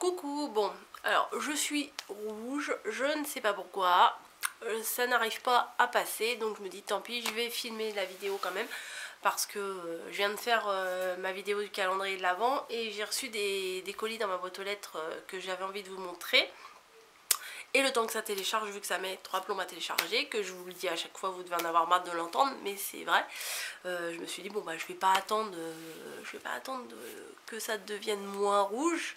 Coucou, bon, alors je suis rouge, je ne sais pas pourquoi, ça n'arrive pas à passer, donc je me dis tant pis, je vais filmer la vidéo quand même, parce que je viens de faire ma vidéo du calendrier de l'Avent et j'ai reçu des colis dans ma boîte aux lettres que j'avais envie de vous montrer. Et le temps que ça télécharge, vu que ça met 3 plombs à télécharger, que je vous le dis à chaque fois, vous devez en avoir marre de l'entendre, mais c'est vrai, je me suis dit bon bah je vais pas attendre que ça devienne moins rouge.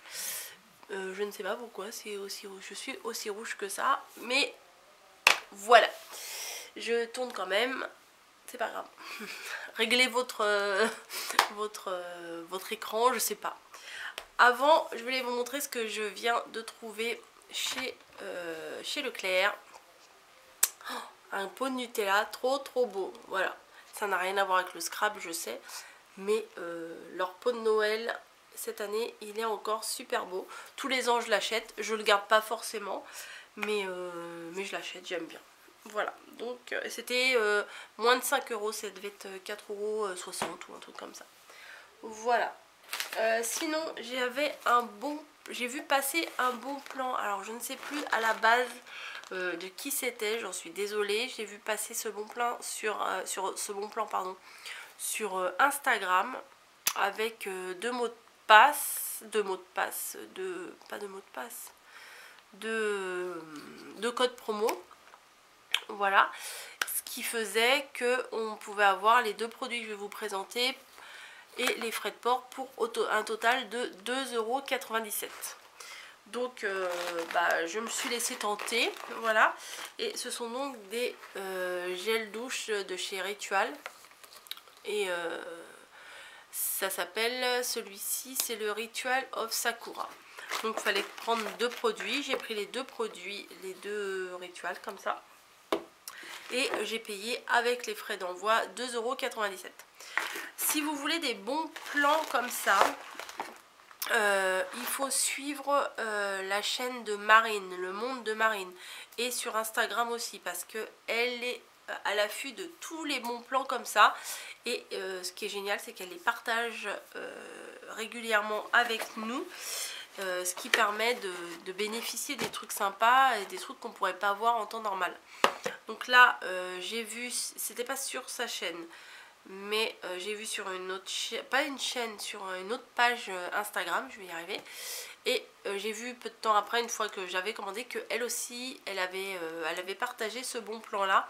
Je ne sais pas pourquoi c'est aussi rouge. Je suis aussi rouge que ça, mais voilà. Je tourne quand même, c'est pas grave. Réglez votre écran, je sais pas. Avant, je voulais vous montrer ce que je viens de trouver chez Leclerc. Oh, un pot de Nutella, trop beau. Voilà, ça n'a rien à voir avec le scrap, je sais, mais leur pot de Noël cette année il est encore super beau. Tous les ans je l'achète, je le garde pas forcément, mais je l'achète, j'aime bien. Voilà, donc c'était moins de 5 euros, ça devait être 4,60 € ou un truc comme ça. Voilà. Sinon j'ai vu passer un bon plan, alors je ne sais plus à la base de qui c'était, j'en suis désolée. J'ai vu passer ce bon plan sur Instagram avec deux mots de passe, de code promo. Voilà, ce qui faisait que on pouvait avoir les deux produits que je vais vous présenter et les frais de port pour un total de 2,97 €. Donc je me suis laissée tenter, voilà. Et ce sont donc des gels douche de chez Ritual. Et ça s'appelle, celui-ci c'est le Ritual of Sakura. Donc il fallait prendre deux produits, j'ai pris les deux produits, les deux Ritual comme ça. Et j'ai payé avec les frais d'envoi 2,97 €. Si vous voulez des bons plans comme ça, il faut suivre la chaîne de Marine, le monde de Marine, et sur Instagram aussi, parce que elle est à l'affût de tous les bons plans comme ça. Et ce qui est génial, c'est qu'elle les partage régulièrement avec nous, ce qui permet de bénéficier des trucs sympas et des trucs qu'on pourrait pas voir en temps normal. Donc là j'ai vu, c'était pas sur sa chaîne, mais j'ai vu sur une autre chaîne, pas une chaîne, sur une autre page Instagram, je vais y arriver. Et j'ai vu peu de temps après, une fois que j'avais commandé, que elle aussi elle avait partagé ce bon plan là.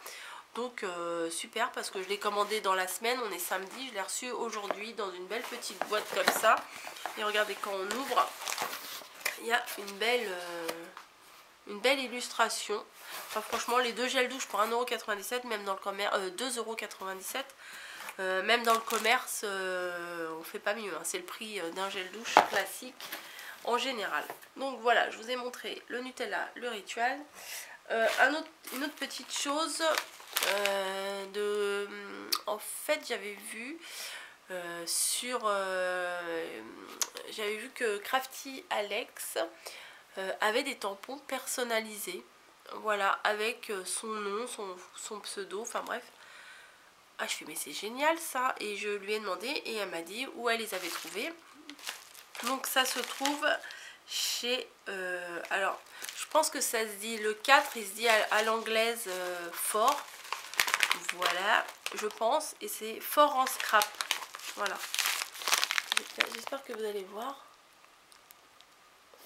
Donc super, parce que je l'ai commandé dans la semaine, on est samedi, je l'ai reçu aujourd'hui dans une belle petite boîte comme ça. Et regardez, quand on ouvre, il y a une belle illustration. Enfin, franchement, les deux gels douche pour 1,97 €, même dans le commerce, 2,97 €, même dans le commerce, on fait pas mieux, hein. C'est le prix d'un gel douche classique en général. Donc voilà, je vous ai montré le Nutella, le Ritual. Une autre petite chose, en fait j'avais vu j'avais vu que Crafty Alex avait des tampons personnalisés, voilà, avec son nom, son pseudo, enfin bref. Ah, je fais mais c'est génial ça, et je lui ai demandé et elle m'a dit où elle les avait trouvés. Donc ça se trouve chez alors je pense que ça se dit le 4, il se dit à l'anglaise fort, voilà, je pense, et c'est fort en scrap, voilà. J'espère que vous allez voir,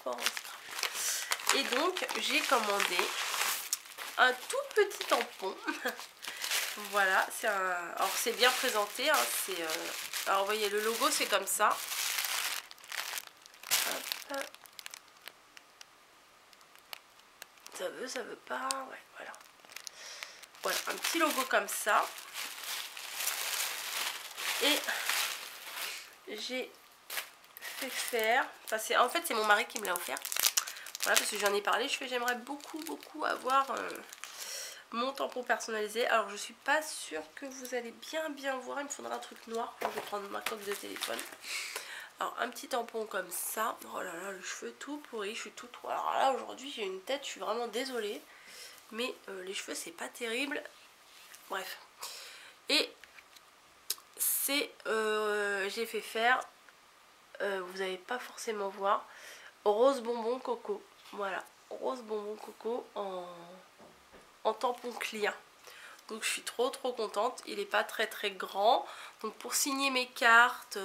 fort en scrap. Et donc j'ai commandé un tout petit tampon. Voilà, c'est un, alors c'est bien présenté, hein, alors vous voyez le logo, c'est comme ça. Hop. Ça veut pas, ouais, voilà. Voilà, un petit logo comme ça. Et j'ai fait faire, enfin en fait c'est mon mari qui me l'a offert. Voilà, parce que j'en ai parlé, j'aimerais beaucoup avoir mon tampon personnalisé. Alors je suis pas sûre que vous allez bien voir, il me faudra un truc noir. Je vais prendre ma coque de téléphone. Alors un petit tampon comme ça. Oh là là, le cheveu tout pourri, je suis tout trop. Alors là aujourd'hui j'ai une tête, je suis vraiment désolée, mais les cheveux c'est pas terrible. Bref. Et c'est j'ai fait faire, vous n'allez pas forcément voir, rose bonbon coco. Voilà, rose bonbon coco en tampon client. Donc je suis trop contente. Il n'est pas très grand. Donc pour signer mes cartes,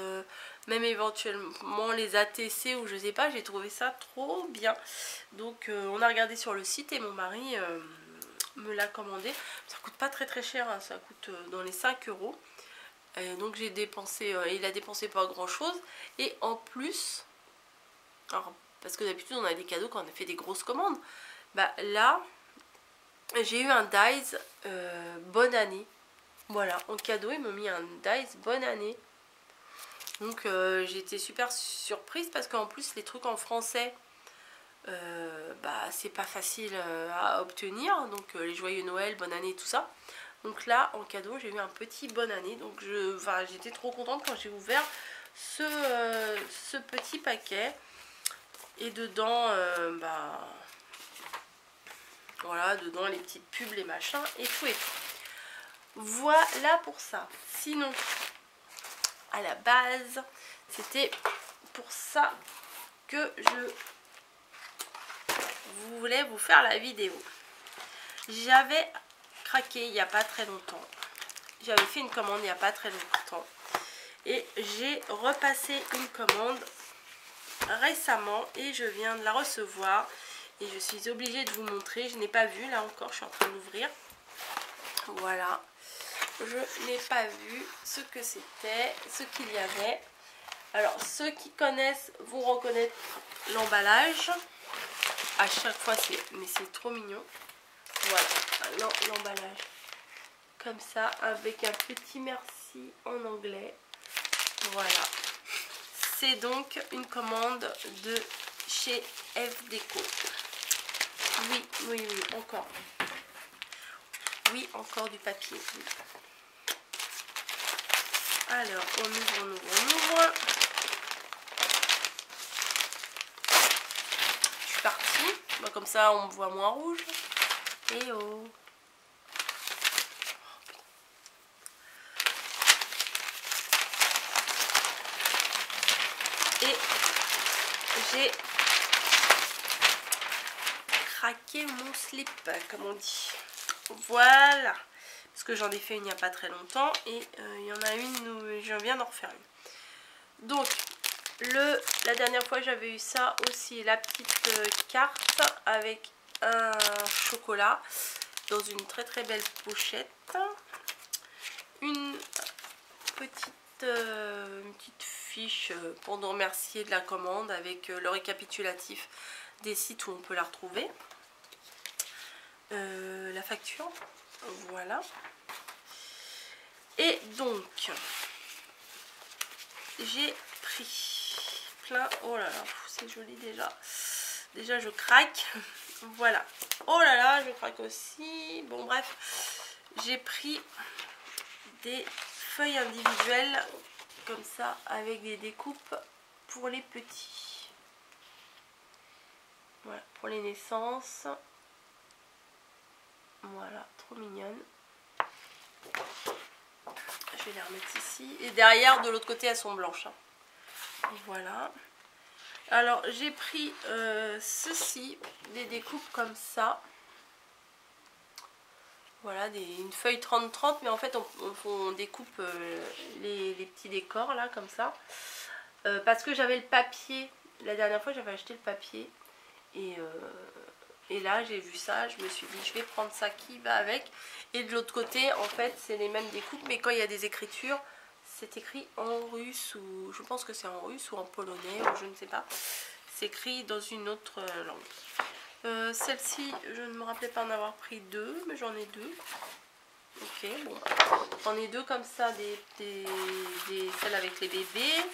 même éventuellement les ATC ou je sais pas, j'ai trouvé ça trop bien. Donc on a regardé sur le site et mon mari me l'a commandé. Ça coûte pas très cher, hein, ça coûte dans les 5 euros. Et donc j'ai dépensé, il a dépensé pas grand chose. Et en plus, alors, parce que d'habitude on a des cadeaux quand on a fait des grosses commandes. Bah là, j'ai eu un Dice bonne année. Voilà, en cadeau, ils m'ont mis un Dice bonne année. Donc j'ai été super surprise parce qu'en plus les trucs en français, bah c'est pas facile à obtenir. Donc les joyeux Noël, bonne année, tout ça. Donc là, en cadeau, j'ai eu un petit bonne année. Donc j'étais trop contente quand j'ai ouvert ce petit paquet. Et dedans, bah... Voilà, dedans les petites pubs, les machins et tout et tout. Voilà pour ça. Sinon, à la base, c'était pour ça que je voulais vous faire la vidéo. J'avais craqué il n'y a pas très longtemps. J'avais fait une commande il n'y a pas très longtemps. Et j'ai repassé une commande récemment et je viens de la recevoir. Et je suis obligée de vous montrer. Je n'ai pas vu, là encore, je suis en train d'ouvrir. Voilà. Je n'ai pas vu ce que c'était, ce qu'il y avait. Alors, ceux qui connaissent vont reconnaître l'emballage. À chaque fois, mais c'est trop mignon. Voilà, l'emballage. Comme ça, avec un petit merci en anglais. Voilà. C'est donc une commande de chez F Déco. Oui, encore. Oui, encore du papier. Oui. Alors, on ouvre. Je suis partie. Bon, comme ça, on me voit moins rouge. Et oh. Et j'ai craqué mon slip, comme on dit. Voilà. Parce que j'en ai fait une il n'y a pas très longtemps. Et il y en a une où je viens d'en refaire une. Donc, la dernière fois j'avais eu ça aussi. La petite carte avec un chocolat. Dans une très belle pochette. Une petite fiche pour nous remercier de la commande avec le récapitulatif des sites où on peut la retrouver. La facture, voilà. Et donc, j'ai pris plein, oh là là, c'est joli déjà. Déjà je craque, voilà. Oh là là, je craque aussi. Bon bref, j'ai pris des feuilles individuelles comme ça avec des découpes pour les petits. Voilà, pour les naissances. Voilà, trop mignonne. Je vais les remettre ici. Et derrière, de l'autre côté, elles sont blanches. Voilà. Alors, j'ai pris ceci, des découpes comme ça. Voilà, une feuille 30-30, mais en fait, on découpe les petits décors, là, comme ça. Parce que j'avais le papier. La dernière fois, j'avais acheté le papier. Et là, j'ai vu ça, je me suis dit, je vais prendre ça qui va avec. Et de l'autre côté, en fait, c'est les mêmes découpes, mais quand il y a des écritures, c'est écrit en russe, ou je pense que c'est en russe, ou en polonais, ou je ne sais pas. C'est écrit dans une autre langue. Celle-ci, je ne me rappelais pas en avoir pris deux, mais j'en ai deux. Ok, bon. J'en ai deux comme ça, celles avec les bébés.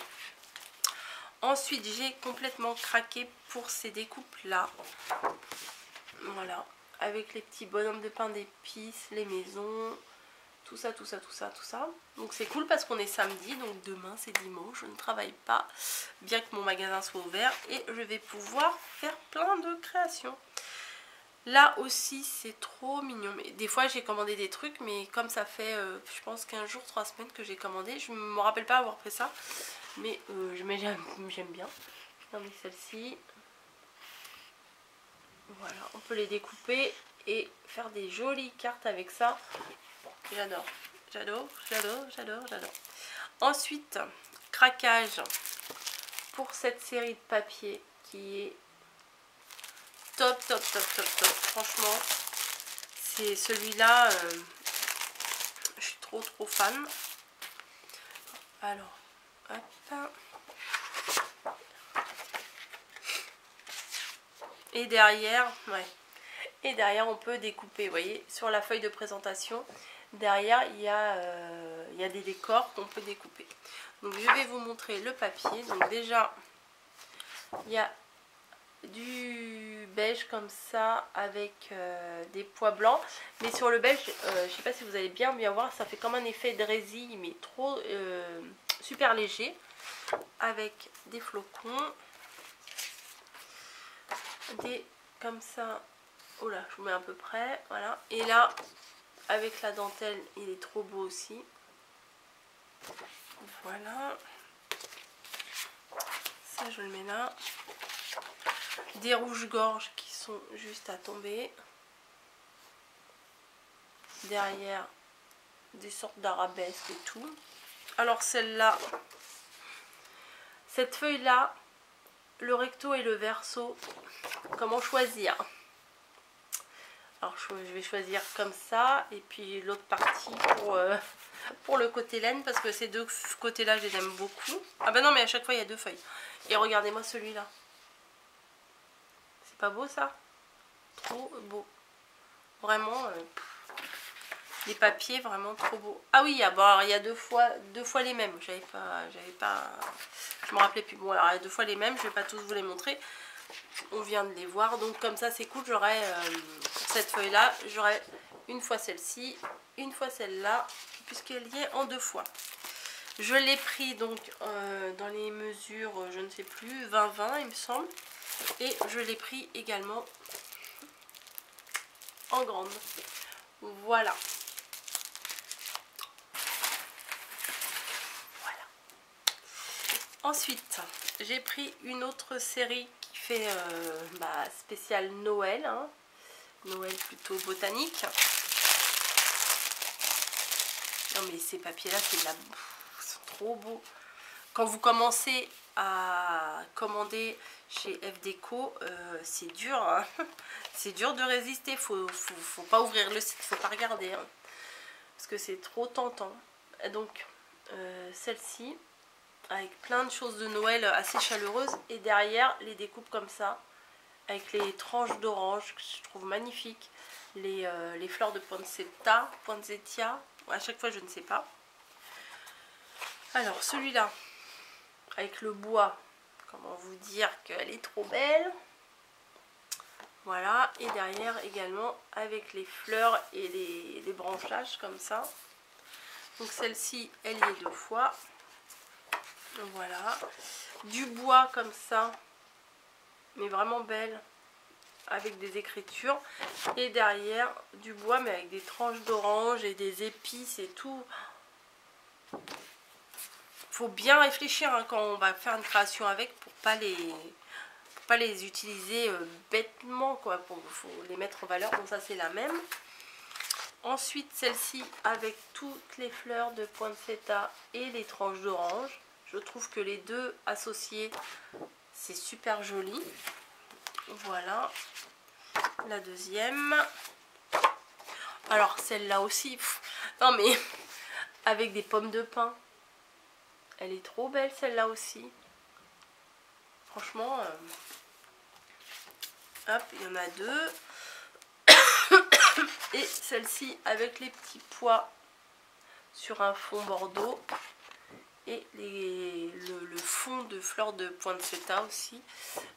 Ensuite, j'ai complètement craqué pour ces découpes-là. Voilà, avec les petits bonhommes de pain d'épices, les maisons, tout ça. Donc c'est cool parce qu'on est samedi, donc demain c'est dimanche, je ne travaille pas, bien que mon magasin soit ouvert. Et je vais pouvoir faire plein de créations. Là aussi c'est trop mignon. Mais des fois j'ai commandé des trucs, mais comme ça fait je pense 15 jours, 3 semaines que j'ai commandé, je ne me rappelle pas avoir fait ça. Mais j'aime bien. Regardez celle-ci. Voilà, on peut les découper et faire des jolies cartes avec ça. J'adore, j'adore, j'adore, j'adore, j'adore. Ensuite, craquage pour cette série de papier qui est top, top, top, top, top. Franchement, c'est celui-là, je suis trop, trop fan. Alors, hop. Et derrière, ouais. Et derrière, on peut découper, vous voyez, sur la feuille de présentation. Derrière, il y a des décors qu'on peut découper. Donc, je vais vous montrer le papier. Donc, déjà, il y a du beige comme ça avec des pois blancs. Mais sur le beige, je ne sais pas si vous allez bien voir, ça fait comme un effet de résille, mais trop super léger. Avec des flocons. Des comme ça. Oh là, je vous mets à peu près. Voilà. Et là, avec la dentelle, il est trop beau aussi. Voilà. Ça, je le mets là. Des rouges-gorges qui sont juste à tomber. Derrière, des sortes d'arabesques et tout. Alors celle-là, cette feuille-là, le recto et le verso, comment choisir? Alors je vais choisir comme ça, et puis l'autre partie pour le côté laine, parce que ces deux côtés-là, je les aime beaucoup. Ah bah non, mais à chaque fois, il y a deux feuilles. Et regardez-moi celui-là. C'est pas beau, ça? Trop beau. Vraiment, les papiers, vraiment trop beaux. Ah oui, bon, il y a deux fois les mêmes. J'avais pas... Je me rappelais plus. Bon, alors il y a deux fois les mêmes, je vais pas tous vous les montrer. On vient de les voir, donc comme ça c'est cool. J'aurai pour cette feuille là, j'aurai une fois celle-ci, une fois celle-là, puisqu'elle y est en deux fois. Je l'ai pris donc dans les mesures, je ne sais plus, 20-20 il me semble, et je l'ai pris également en grande. Voilà. Voilà. Ensuite, j'ai pris une autre série fait spécial Noël, hein. Noël plutôt botanique. Non mais ces papiers là, c'est de la bouffe, c'est trop beau. Quand vous commencez à commander chez FDeco, c'est dur, hein. C'est dur de résister. Faut pas ouvrir le site, faut pas regarder, hein, parce que c'est trop tentant. Et donc celle-ci avec plein de choses de Noël assez chaleureuses, et derrière les découpes comme ça avec les tranches d'orange que je trouve magnifiques, les fleurs de poinsettia, à chaque fois je ne sais pas. Alors celui-là avec le bois, comment vous dire qu'elle est trop belle. Voilà, et derrière également avec les fleurs et les branchages comme ça. Donc celle-ci, elle y est deux fois. Voilà, du bois comme ça, mais vraiment belle, avec des écritures, et derrière du bois mais avec des tranches d'orange et des épices et tout. Faut bien réfléchir, hein, quand on va faire une création avec, pour pas les utiliser bêtement, quoi. Faut les mettre en valeur. Bon, ça c'est la même. Ensuite celle-ci avec toutes les fleurs de poinsettia et les tranches d'orange. Je trouve que les deux associés, c'est super joli. Voilà. La deuxième. Alors celle-là aussi. Non mais avec des pommes de pin. Elle est trop belle celle-là aussi. Franchement. Hop, il y en a deux. Et celle-ci avec les petits pois sur un fond bordeaux. Et le fond de fleurs de poinsettia aussi.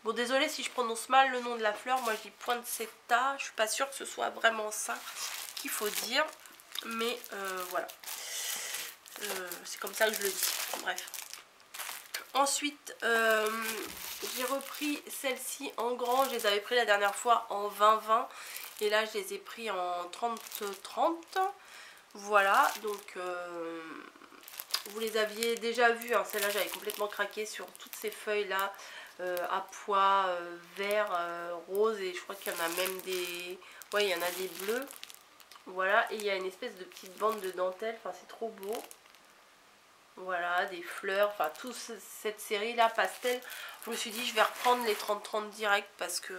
Bon, désolé si je prononce mal le nom de la fleur. Moi je dis poinsettia. Je suis pas sûre que ce soit vraiment ça qu'il faut dire. Mais voilà. C'est comme ça que je le dis. Bref. Ensuite, j'ai repris celle-ci en grand. Je les avais pris la dernière fois en 20-20. Et là, je les ai pris en 30-30. Voilà. Donc... vous les aviez déjà vues, hein. Celle-là j'avais complètement craqué sur toutes ces feuilles là, à pois, vert, rose, et je crois qu'il y en a même des... Ouais, il y en a des bleus. Voilà, et il y a une espèce de petite bande de dentelle, enfin c'est trop beau. Voilà, des fleurs, enfin toute cette série là, pastel. Je me suis dit je vais reprendre les 30-30 direct parce que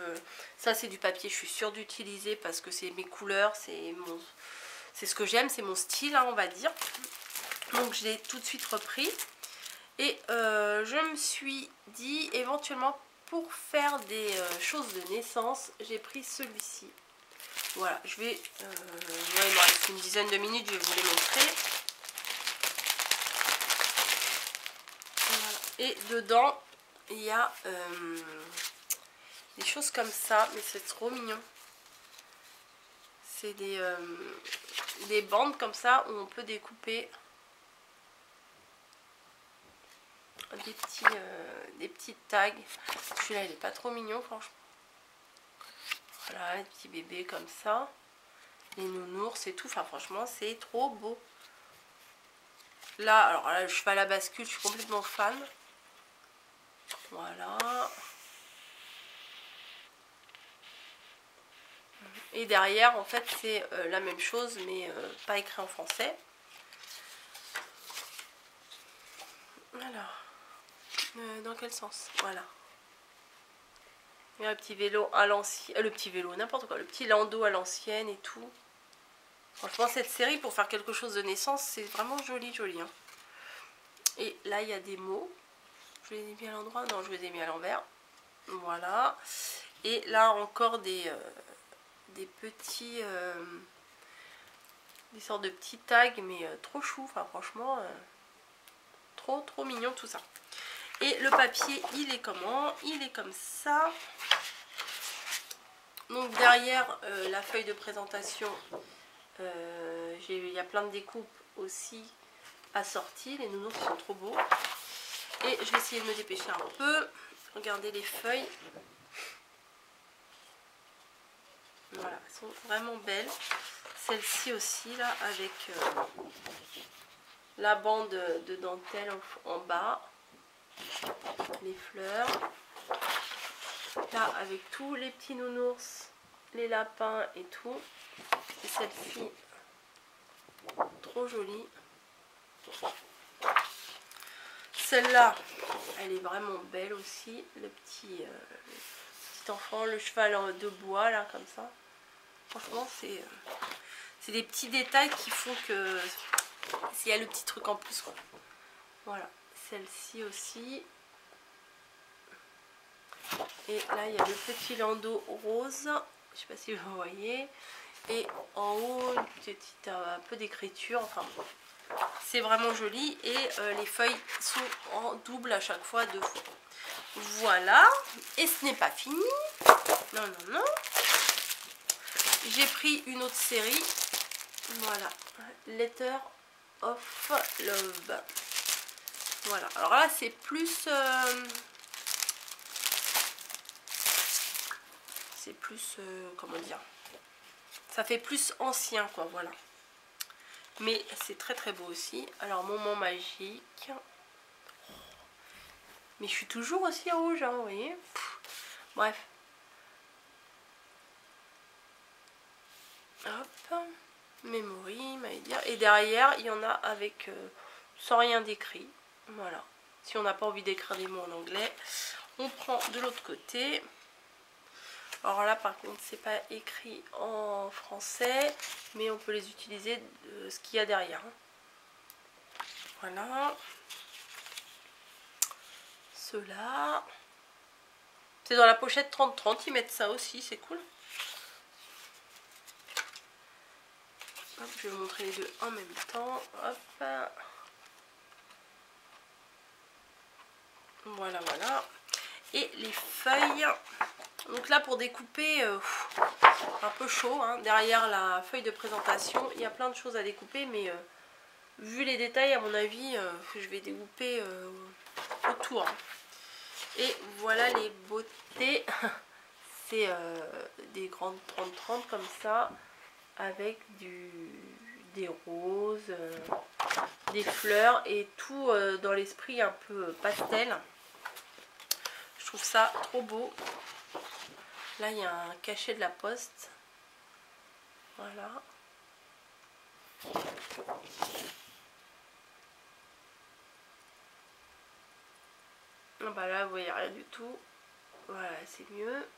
ça c'est du papier, je suis sûre d'utiliser parce que c'est mes couleurs, c'est ce que j'aime, c'est mon style, hein, on va dire. Donc je l'ai tout de suite repris. Et je me suis dit éventuellement pour faire des choses de naissance, j'ai pris celui-ci. Voilà, je vais... ouais, il me reste une dizaine de minutes, je vais vous les montrer. Voilà. Et dedans, il y a des choses comme ça, mais c'est trop mignon. C'est des bandes comme ça où on peut découper des petits tags. Celui-là, il est pas trop mignon, franchement. Voilà, les petits bébés comme ça. Les nounours et tout. Enfin, franchement, c'est trop beau. Là, alors là, le cheval à bascule, je suis complètement fan. Voilà. Et derrière, en fait, c'est la même chose, mais pas écrit en français. Alors, dans quel sens? Voilà. Il y a un petit vélo à l'ancienne, le petit vélo, n'importe quoi, le petit landau à l'ancienne et tout. Franchement, cette série, pour faire quelque chose de naissance, c'est vraiment joli, joli. Hein. Et là, il y a des mots. Je les ai mis à l'endroit? Non, je les ai mis à l'envers. Voilà. Et là, encore des petits... des sortes de petits tags, mais trop chou. Enfin, franchement, trop mignon tout ça. Et le papier, il est comment? Il est comme ça. Donc derrière la feuille de présentation, il y a plein de découpes aussi assorties. Les nounours sont trop beaux. Et je vais essayer de me dépêcher un peu. Regardez les feuilles. Voilà, elles sont vraiment belles. Celle-ci aussi, là, avec la bande de dentelle en bas. Les fleurs. Là, avec tous les petits nounours, les lapins et tout. Et celle-ci, trop jolie. Celle-là, elle est vraiment belle aussi. Le petit enfant, le cheval de bois, là, comme ça. Franchement, c'est des petits détails qui font que s'il y a le petit truc en plus, quoi. Voilà, celle-ci aussi. Et là, il y a le petit landau rose. Je sais pas si vous voyez. Et en haut, un peu d'écriture. Enfin, c'est vraiment joli. Et les feuilles sont en double à chaque fois, 2 fois. Voilà. Et ce n'est pas fini. Non, non, non. J'ai pris une autre série. Voilà. Letter of Love. Voilà. Alors là, c'est plus... comment dire, ça fait plus ancien, quoi, voilà. Mais c'est très beau aussi. Alors, moment magique. Mais je suis toujours aussi rouge, hein, vous voyez. Bref. Hop. Memory, dire. Et derrière, il y en a avec sans rien d'écrit. Voilà. Si on n'a pas envie d'écrire des mots en anglais, on prend de l'autre côté. Alors là, par contre, c'est pas écrit en français, mais on peut les utiliser de ce qu'il y a derrière. Voilà. Ceux-là. C'est dans la pochette 30-30, ils mettent ça aussi, c'est cool. Hop, je vais vous montrer les deux en même temps. Hop. Voilà, voilà. Et les feuilles. Donc là, pour découper, un peu chaud. Hein. Derrière la feuille de présentation, il y a plein de choses à découper, mais vu les détails, à mon avis, je vais découper autour. Hein. Et voilà les beautés. C'est des grandes 30-30 comme ça, avec des roses, des fleurs et tout dans l'esprit un peu pastel. Je trouve ça trop beau. Là, il y a un cachet de la Poste. Voilà. Ah bah là, vous voyez rien du tout. Voilà, c'est mieux.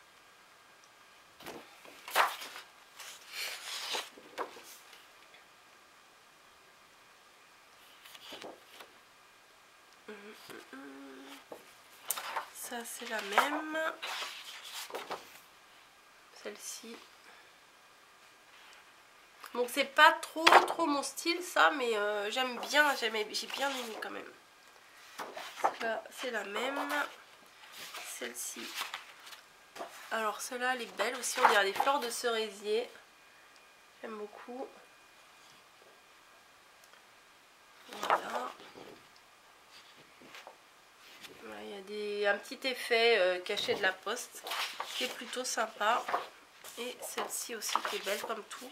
Ça, c'est la même. Celle-ci. Donc c'est pas trop mon style ça, mais j'aime bien, j'ai bien aimé quand même. Là, c'est la même. Celle-ci. Alors celle-là, elle est belle aussi, on dirait des fleurs de cerisier. J'aime beaucoup. Voilà. Il y a un petit effet caché de la Poste qui est plutôt sympa. Et celle-ci aussi qui est belle comme tout.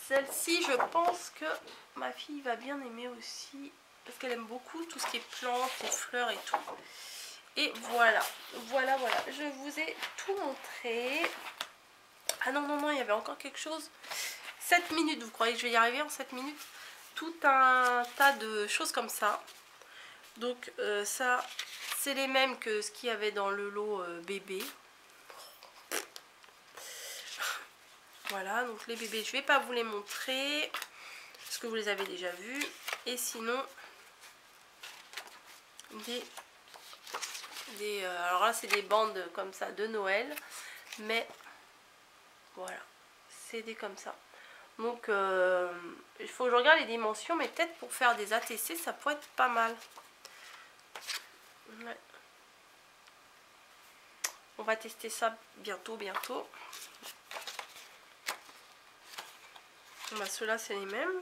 Celle-ci, je pense que ma fille va bien aimer aussi. Parce qu'elle aime beaucoup tout ce qui est plantes et fleurs et tout. Et voilà. Voilà. Je vous ai tout montré. Ah non, il y avait encore quelque chose. 7 minutes, vous croyez que je vais y arriver en 7 minutes? Tout un tas de choses comme ça. Donc ça, c'est les mêmes que ce qu'il y avait dans le lot bébé. Voilà, donc les bébés, je vais pas vous les montrer parce que vous les avez déjà vus. Et sinon, alors là, c'est des bandes comme ça de Noël. Mais voilà, c'est des comme ça. Donc, il faut que je regarde les dimensions, mais peut-être pour faire des ATC, ça pourrait être pas mal. Ouais. On va tester ça bientôt. Bah, ceux-là, c'est les mêmes.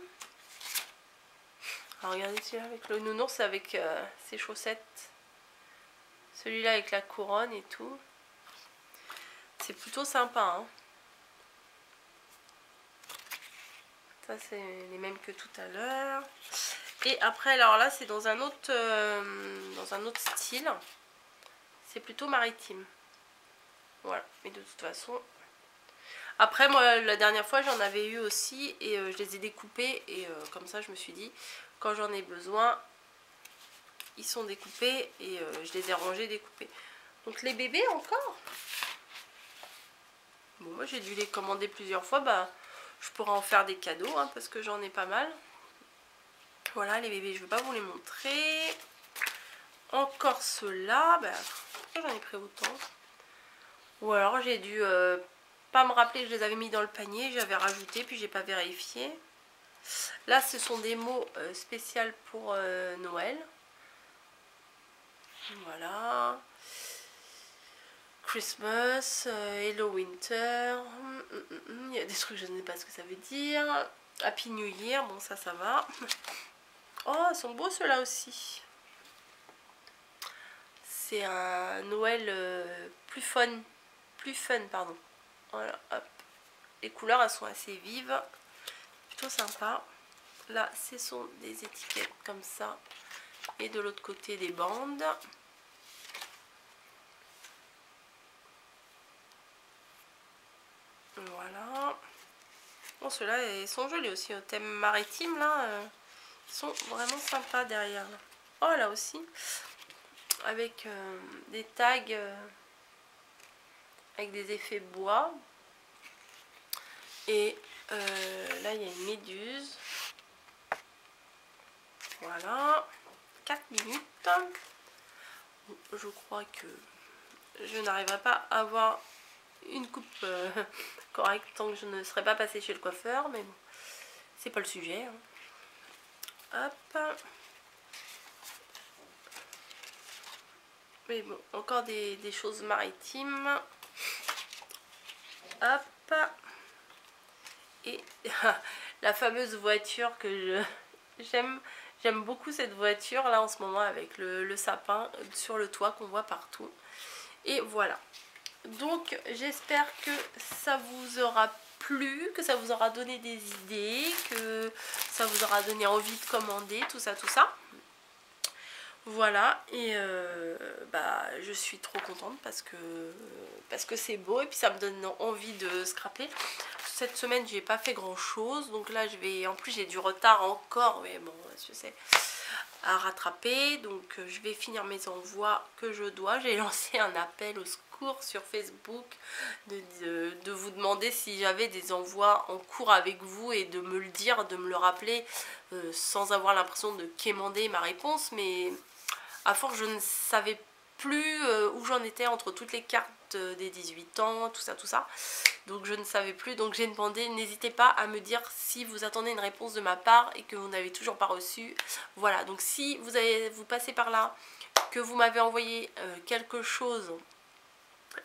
Alors, regardez celui-là avec le nounours, avec ses chaussettes. Celui-là avec la couronne et tout. C'est plutôt sympa, hein. Ça, c'est les mêmes que tout à l'heure. Et après, alors là, c'est dans un autre style. C'est plutôt maritime. Voilà. Mais de toute façon... Après, moi, la dernière fois, j'en avais eu aussi. Et je les ai découpés. Et comme ça, je me suis dit, quand j'en ai besoin, ils sont découpés. Et je les ai rangés découpés. Donc, les bébés, encore. Bon, moi, j'ai dû les commander plusieurs fois. Bah, je pourrais en faire des cadeaux, hein, parce que j'en ai pas mal. Voilà, les bébés, je ne vais pas vous les montrer. Encore ceux-là. Bah, pourquoi j'en ai pris autant? Ou alors, j'ai dû pas me rappeler que je les avais mis dans le panier. J'avais rajouté, puis j'ai pas vérifié. Là, ce sont des mots spéciaux pour Noël. Voilà. Christmas, Hello Winter. Il y a des trucs, je ne sais pas ce que ça veut dire. Happy New Year, bon ça va. Oh, ils sont beaux ceux-là aussi. C'est un Noël plus fun, pardon. Voilà, hop. Les couleurs, elles sont assez vives. Plutôt sympa. Là, ce sont des étiquettes comme ça. Et de l'autre côté, des bandes. Voilà. Bon, ceux-là, ils sont jolis aussi. Au thème maritime, là, ils sont vraiment sympas derrière. Là. Oh, là aussi. Avec des tags avec des effets bois. Et là, il y a une méduse. Voilà. 4 minutes. Je crois que je n'arriverai pas à avoir une coupe correcte tant que je ne serai pas passée chez le coiffeur. Mais bon, c'est pas le sujet. Hein. Hop. Mais bon, encore des choses maritimes. Hop. Et la fameuse voiture que j'aime. J'aime beaucoup cette voiture là en ce moment avec le sapin sur le toit qu'on voit partout. Et voilà. Donc j'espère que ça vous aura plu, que ça vous aura donné des idées, que ça vous aura donné envie de commander, tout ça. Voilà, et bah, je suis trop contente parce que c'est beau et puis ça me donne envie de scraper. Cette semaine j'ai pas fait grand chose, donc là je vais, en plus j'ai du retard encore, mais bon je sais, à rattraper, donc je vais finir mes envois que je dois. J'ai lancé un appel au secours sur Facebook de vous demander si j'avais des envois en cours avec vous et de me le dire, de me le rappeler sans avoir l'impression de quémander ma réponse, mais à force je ne savais plus où j'en étais entre toutes les cartes des 18 ans, tout ça. Donc je ne savais plus, donc j'ai demandé, n'hésitez pas à me dire si vous attendez une réponse de ma part et que vous n'avez toujours pas reçu. Voilà, donc si vous passez par là, que vous m'avez envoyé quelque chose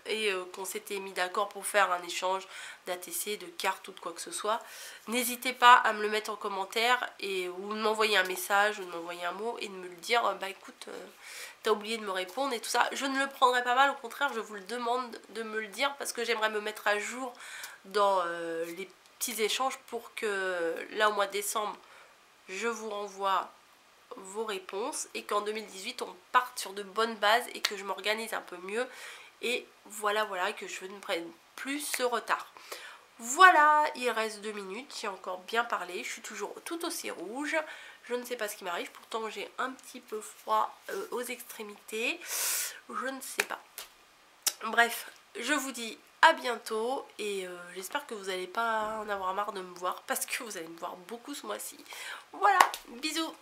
et qu'on s'était mis d'accord pour faire un échange d'ATC, de cartes ou de quoi que ce soit, n'hésitez pas à me le mettre en commentaire et ou de m'envoyer un message ou de m'envoyer un mot et de me le dire, bah écoute, t'as oublié de me répondre et tout ça. Je ne le prendrai pas mal, au contraire je vous le demande de me le dire parce que j'aimerais me mettre à jour dans les petits échanges pour que là au mois de décembre je vous renvoie vos réponses et qu'en 2018 on parte sur de bonnes bases et que je m'organise un peu mieux. Et voilà, que je ne prenne plus ce retard. Voilà, il reste 2 minutes, j'ai encore bien parlé, je suis toujours tout aussi rouge. Je ne sais pas ce qui m'arrive, pourtant j'ai un petit peu froid aux extrémités. Je ne sais pas. Bref, je vous dis à bientôt et j'espère que vous n'allez pas en avoir marre de me voir parce que vous allez me voir beaucoup ce mois-ci. Voilà, bisous.